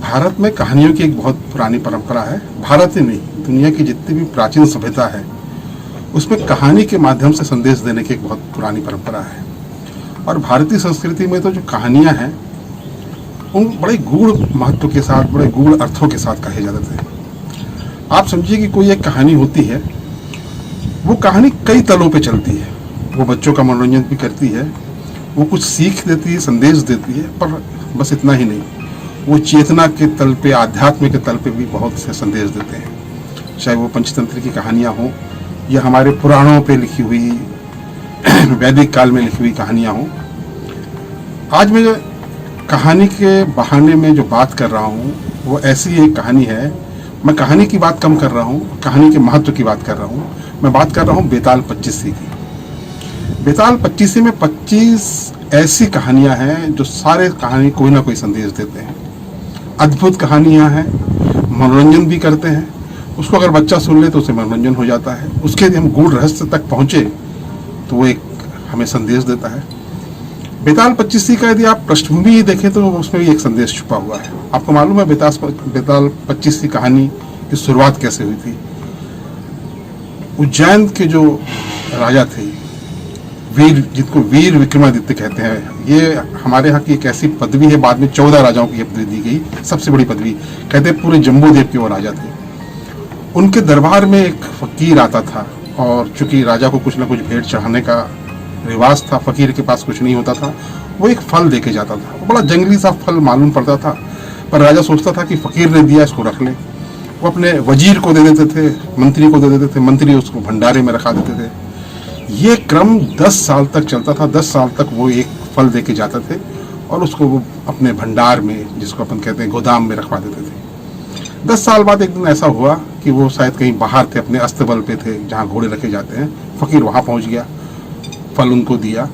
भारत में कहानियों की एक बहुत पुरानी परंपरा है। भारत ही नहीं, दुनिया की जितनी भी प्राचीन सभ्यता है उसमें कहानी के माध्यम से संदेश देने की एक बहुत पुरानी परंपरा है। और भारतीय संस्कृति में तो जो कहानियां हैं उन बड़े गूढ़ महत्व के साथ, बड़े गूढ़ अर्थों के साथ कहे जाते थे। आप समझिए कि कोई एक कहानी होती है, वो कहानी कई तलों पे चलती है। वो बच्चों का मनोरंजन भी करती है, वो कुछ सीख देती है, संदेश देती है, पर बस इतना ही नहीं, वो चेतना के तल पे, आध्यात्म के तल पे भी बहुत से संदेश देते हैं। चाहे वो पंचतंत्र की कहानियाँ हों या हमारे पुराणों पे लिखी हुई वैदिक काल में लिखी हुई कहानियाँ हों। आज मैं कहानी के बहाने में जो बात कर रहा हूँ वो ऐसी एक कहानी है। मैं कहानी की बात कम कर रहा हूँ, कहानी के महत्व की बात कर रहा हूँ। मैं बात कर रहा हूँ बेताल पच्चीसी की। बेताल पच्चीसी में 25 ऐसी कहानियाँ हैं जो सारे कहानी कोई ना कोई संदेश देते हैं। अद्भुत कहानियाँ हैं, मनोरंजन भी करते हैं। उसको अगर बच्चा सुन ले तो उसे मनोरंजन हो जाता है। उसके यदि हम गूढ़ रहस्य तक पहुँचे तो वो एक हमें संदेश देता है। बेताल पच्चीसी का यदि आप पृष्ठभूमि देखें तो उसमें भी एक संदेश छुपा हुआ है। आपको मालूम है बेताल पच्चीसी कहानी की शुरुआत कैसे हुई थी? उज्जैन के जो राजा थे, वीर, जिनको वीर विक्रमादित्य कहते हैं, ये हमारे यहाँ की एक ऐसी पदवी है, बाद में 14 राजाओं की पदवी दी गई, सबसे बड़ी पदवी। कहते हैं पूरे जम्बूद्वीप के वो राजा थे। उनके दरबार में एक फकीर आता था और चूंकि राजा को कुछ ना कुछ भेंट चढ़ाने का रिवाज था, फकीर के पास कुछ नहीं होता था, वो एक फल देके जाता था। वो बड़ा जंगली सा फल मालूम पड़ता था, पर राजा सोचता था कि फकीर ने दिया, इसको रख ले। वो अपने वजीर को दे देते थे, मंत्री को दे देते थे, मंत्री उसको भंडारे में रखा देते थे। ये क्रम 10 साल तक चलता था। 10 साल तक वो एक फल देके जाते थे और उसको वो अपने भंडार में, जिसको अपन कहते हैं गोदाम में, रखवा देते थे। 10 साल बाद एक दिन ऐसा हुआ कि वो शायद कहीं बाहर थे, अपने अस्तबल पे थे जहाँ घोड़े रखे जाते हैं। फकीर वहाँ पहुँच गया, फल उनको दिया,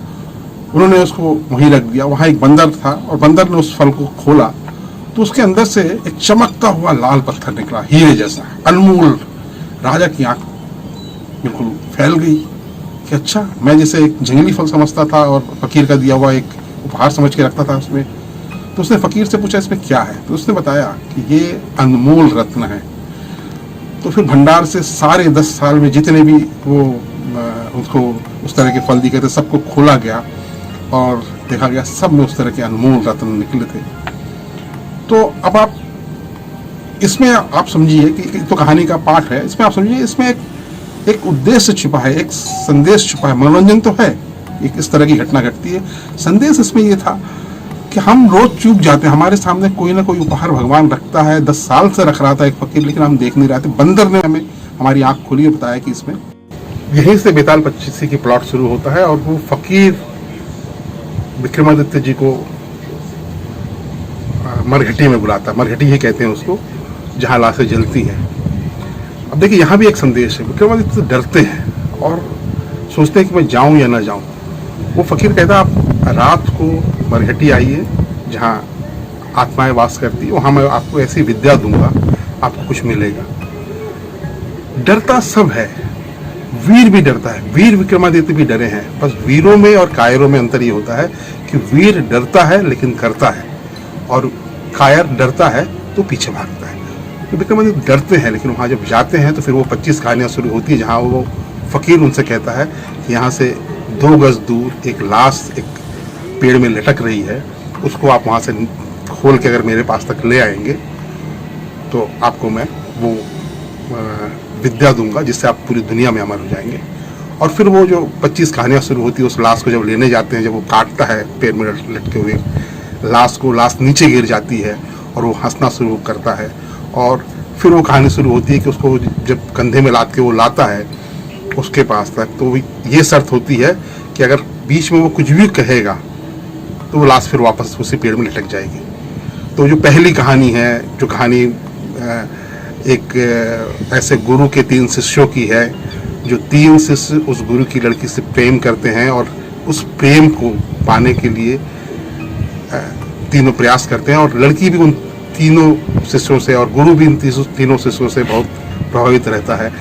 उन्होंने उसको वहीं रख दिया। वहाँ एक बंदर था और बंदर ने उस फल को खोला तो उसके अंदर से एक चमकता हुआ लाल पत्थर निकला, हीरे जैसा, अनमोल। राजा की आंख बिल्कुल फैल गई कि अच्छा, मैं जैसे एक जंगली फल समझता था और फकीर का दिया हुआ एक उपहार समझ के रखता था उसमें। तो उसने फकीर से पूछा इसमें क्या है, तो उसने बताया कि ये अनमोल रत्न है। तो फिर भंडार से सारे 10 साल में जितने भी वो उसको उस तरह के फल दिए गए थे, सबको खोला गया और देखा गया सब में उस तरह के अनमोल रत्न निकले थे। तो अब आप इसमें आप समझिए कि तो कहानी का पाठ है, इसमें आप समझिए इसमें एक उद्देश्य छुपा है, एक संदेश छुपा है। मनोरंजन तो है, एक इस तरह की घटना घटती है। संदेश इसमें ये था कि हम रोज चूक जाते हैं, हमारे सामने कोई ना कोई उपहार भगवान रखता है। 10 साल से रख रहा था एक फकीर, लेकिन हम देख नहीं रहे थे। बंदर ने हमें हमारी आंख खोली और बताया कि इसमें, यहीं से बेताल पच्चीसी की प्लॉट शुरू होता है। और वो फकीर विक्रमादित्य जी को मरघटी में बुलाता है, मरघटी ही कहते हैं उसको, जहाँ लाशें जलती हैं। अब देखिए यहाँ भी एक संदेश है। विक्रमादित्य डरते हैं और सोचते हैं कि मैं जाऊँ या ना जाऊँ। वो फकीर कहता है आप रात को मरघटी आइए जहाँ आत्माएं वास करती है, वहाँ मैं आपको ऐसी विद्या दूंगा, आपको कुछ मिलेगा। डरता सब है, वीर भी डरता है, वीर विक्रमादित्य भी डरे हैं। बस वीरों में और कायरों में अंतर ये होता है कि वीर डरता है लेकिन करता है, और कायर डरता है तो पीछे भागता है। तो विक्रमादित्य डरते हैं, लेकिन वहाँ जब जाते हैं तो फिर वो 25 कहानियाँ शुरू होती है, जहाँ वो फकीर उनसे कहता है कि यहाँ से 2 गज दूर एक लाश एक पेड़ में लटक रही है, उसको आप वहाँ से खोल के अगर मेरे पास तक ले आएंगे तो आपको मैं वो विद्या दूंगा जिससे आप पूरी दुनिया में अमर हो जाएंगे। और फिर वो जो 25 कहानियाँ शुरू होती है, उस लाश को जब लेने जाते हैं, जब वो काटता है पेड़ में लटके हुए लाश को, लाश नीचे गिर जाती है और वो हंसना शुरू करता है। और फिर वो कहानी शुरू होती है कि उसको जब कंधे में लाद के वो लाता है उसके पास तक, तो ये शर्त होती है कि अगर बीच में वो कुछ भी कहेगा तो वो लाश फिर वापस उसी पेड़ में लटक जाएगी। तो जो पहली कहानी है, जो कहानी एक ऐसे गुरु के 3 शिष्यों की है, जो 3 शिष्य उस गुरु की लड़की से प्रेम करते हैं और उस प्रेम को पाने के लिए तीनों प्रयास करते हैं, और लड़की भी उन तीनों शिष्यों से और गुरु भी इन तीनों शिष्यों से बहुत प्रभावित रहता है।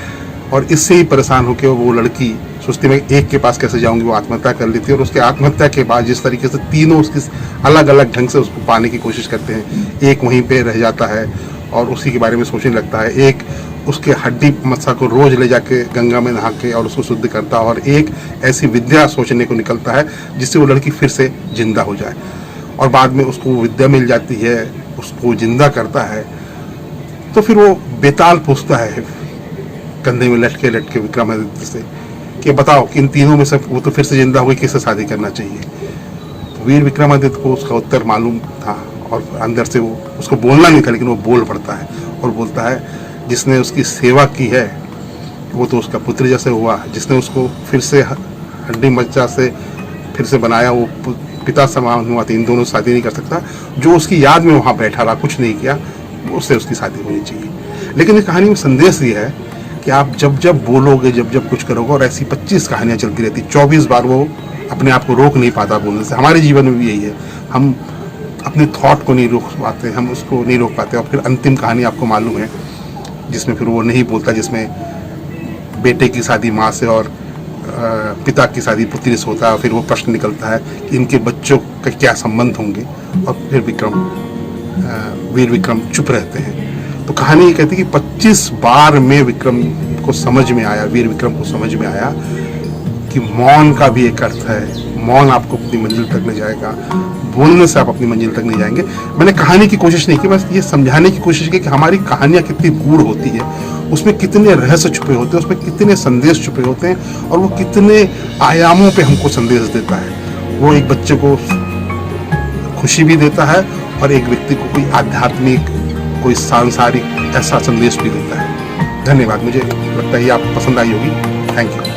और इससे ही परेशान होकर वो लड़की सोचती मैं एक के पास कैसे जाऊंगी, वो आत्महत्या कर लेती है। और उसके आत्महत्या के बाद जिस तरीके से तीनों उसकी अलग अलग ढंग से उसको पाने की कोशिश करते हैं, एक वहीं पे रह जाता है और उसी के बारे में सोचने लगता है, एक उसके हड्डी मस्सा को रोज ले जाके गंगा में नहा के और उसको शुद्ध करता है, और एक ऐसी विद्या सोचने को निकलता है जिससे वो लड़की फिर से जिंदा हो जाए। और बाद में उसको विद्या मिल जाती है, उसको जिंदा करता है। तो फिर वो बेताल पूछता है कंधे में लटके लटके विक्रमादित्य से कि बताओ कि इन तीनों में से वो तो फिर से जिंदा हो गई, किससे शादी करना चाहिए। तो वीर विक्रमादित्य को उसका उत्तर मालूम था और अंदर से वो उसको बोलना नहीं था, लेकिन वो बोल पड़ता है और बोलता है जिसने उसकी सेवा की है वो तो उसका पुत्र जैसे हुआ, जिसने उसको फिर से हड्डी मज्जा से फिर से बनाया वो पिता समान हुआ। तो इन दोनों शादी नहीं कर सकता। जो उसकी याद में वहाँ बैठा रहा, कुछ नहीं किया, उससे उसकी शादी होनी चाहिए। लेकिन इस कहानी में संदेश ये है कि आप जब जब बोलोगे, जब जब कुछ करोगे, और ऐसी 25 कहानियाँ चलती रहती, 24 बार वो अपने आप को रोक नहीं पाता बोलने से। हमारे जीवन में भी यही है, हम अपने थॉट को नहीं रोक पाते, हम उसको नहीं रोक पाते। और फिर अंतिम कहानी आपको मालूम है जिसमें फिर वो नहीं बोलता, जिसमें बेटे की शादी माँ से और पिता की शादी पुत्री से होता है। फिर वो प्रश्न निकलता है कि इनके बच्चों का क्या संबंध होंगे, और फिर वीर विक्रम चुप रहते हैं। तो कहानी ये कहती है कि 25 बार में विक्रम को समझ में आया, वीर विक्रम को समझ में आया कि मौन का भी एक अर्थ है। मौन आपको अपनी मंजिल तक ले जाएगा, बोलने से आप अपनी मंजिल तक नहीं जाएंगे। मैंने कहानी की कोशिश नहीं की, बस ये समझाने की कोशिश की कि हमारी कहानियाँ कितनी गूढ़ होती है, उसमें कितने रहस्य छुपे होते हैं, उसमें कितने संदेश छुपे होते हैं, और वो कितने आयामों पे हमको संदेश देता है। वो एक बच्चे को खुशी भी देता है और एक व्यक्ति को कोई आध्यात्मिक, कोई सांसारिक ऐसा संदेश भी देता है। धन्यवाद। मुझे लगता है ये आपको पसंद आई होगी। Thank you.